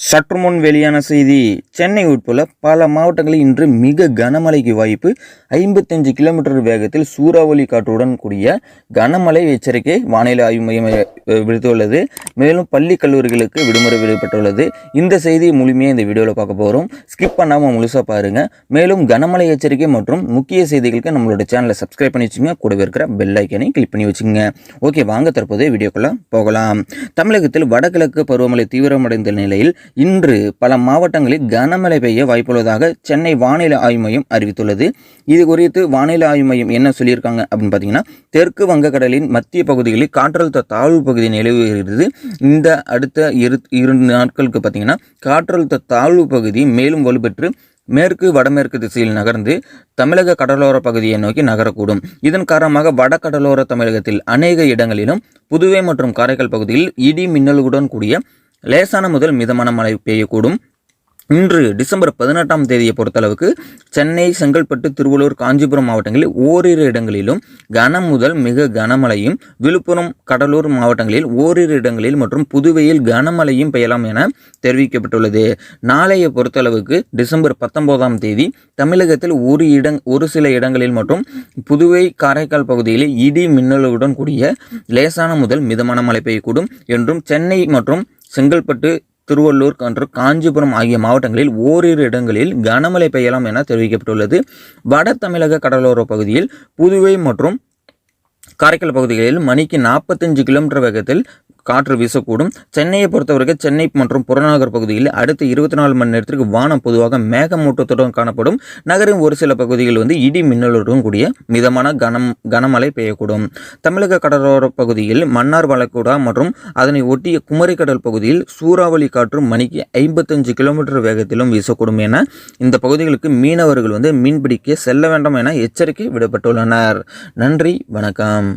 சற்றுமுன் வெளியான செய்தி. சென்னை உட்பட பல மாவட்டங்களில் இன்று மிக கனமழைக்கு வாய்ப்பு. 55 கிலோமீட்டர் வேகத்தில் சூறாவளி காற்றுடன் கூடிய கனமழை எச்சரிக்கை வானிலை ஆய்வு மையம் விடுத்துள்ளது. மேலும் பள்ளி கல்லூரிகளுக்கு விடுமுறை விடப்பட்டுள்ளது. இந்த செய்தியை முழுமையாக இந்த வீடியோவில் பார்க்க போகிறோம். ஸ்கிப் பண்ணாமல் முழுசாக பாருங்கள். மேலும் கனமழை எச்சரிக்கை மற்றும் முக்கிய செய்திகளுக்கு நம்மளோட சேனலை சப்ஸ்கிரைப் பண்ணி வச்சுங்க. கூடவே இருக்கிற பெல் ஐக்கனை கிளிக் பண்ணி வச்சுங்க. ஓகே, வாங்க தற்போது வீடியோக்குள்ளே போகலாம். தமிழகத்தில் வடகிழக்கு பருவமழை தீவிரமடைந்த நிலையில் இன்று பல மாவட்டங்களில் கனமழை பெய்ய வாய்ப்புள்ளதாக சென்னை வானிலை ஆய்வு மையம் அறிவித்துள்ளது. இது குறித்து வானிலை ஆய்வு மையம் என்ன சொல்லியிருக்காங்க அப்படின்னு பார்த்தீங்கன்னா, தெற்கு வங்கக்கடலின் மத்திய பகுதிகளில் காற்றழுத்த தாழ்வு பகுதி நிலவுகிறது. இந்த அடுத்த 2 நாட்களுக்கு பார்த்தீங்கன்னா காற்றழுத்த தாழ்வு பகுதி மேலும் வலுப்பெற்று மேற்கு வடமேற்கு திசையில் நகர்ந்து தமிழக கடலோர பகுதியை நோக்கி நகரக்கூடும். இதன் காரணமாக வட கடலோர தமிழகத்தில் அநேக இடங்களிலும் புதுவை மற்றும் காரைக்கால் பகுதியில் இடி மின்னலுடன் கூடிய லேசான முதல் மிதமான மழை பெய்யக்கூடும். இன்று டிசம்பர் 18ஆம் தேதியை பொறுத்தளவுக்கு சென்னை, செங்கல்பட்டு, திருவள்ளூர், காஞ்சிபுரம் மாவட்டங்களில் ஓரிரு இடங்களிலும் கனம் முதல் மிக கனமழையும், விழுப்புரம், கடலூர் மாவட்டங்களில் ஓரிரு இடங்களில் மற்றும் புதுவையில் கனமழையும் பெய்யலாம் என தெரிவிக்கப்பட்டுள்ளது. நாளைய பொறுத்தளவுக்கு டிசம்பர் 19ஆம் தேதி தமிழகத்தில் ஒரு சில இடங்களில் மற்றும் புதுவை, காரைக்கால் பகுதியில் இடி மின்னலுடன் கூடிய லேசான முதல் மிதமான மழை பெய்யக்கூடும் என்றும், சென்னை மற்றும் செங்கல்பட்டு, திருவள்ளூர் மற்றும் காஞ்சிபுரம் ஆகிய மாவட்டங்களில் ஓரிரு இடங்களில் கனமழை பெய்யலாம் என தெரிவிக்கப்பட்டுள்ளது. வட தமிழக கடலோர பகுதியில் புதுவை மற்றும் காரைக்கால் பகுதிகளில் மணிக்கு 45 கிலோமீட்டர் வேகத்தில் காற்று வீசக்கூடும். சென்னையை பொறுத்தவரைக்கும் சென்னை மற்றும் புறநகர் பகுதியில் அடுத்த 24 மணி நேரத்திற்கு வானம் பொதுவாக மேகமூட்டத்துடன் காணப்படும். நகரின் ஒரு சில பகுதிகள் இடி மின்னலுடன் கூடிய மிதமான கனமழை பெய்யக்கூடும். தமிழக கடலோர பகுதியில் மன்னார் வளைகுடா மற்றும் அதனை ஒட்டிய குமரிக்கடல் பகுதியில் சூறாவளி காற்று மணிக்கு 55 கிலோமீட்டர் வேகத்திலும் வீசக்கூடும் என இந்த பகுதிகளுக்கு மீனவர்கள் மீன்பிடிக்க செல்ல வேண்டாம் என எச்சரிக்கை விடப்பட்டுள்ளனர். நன்றி, வணக்கம்.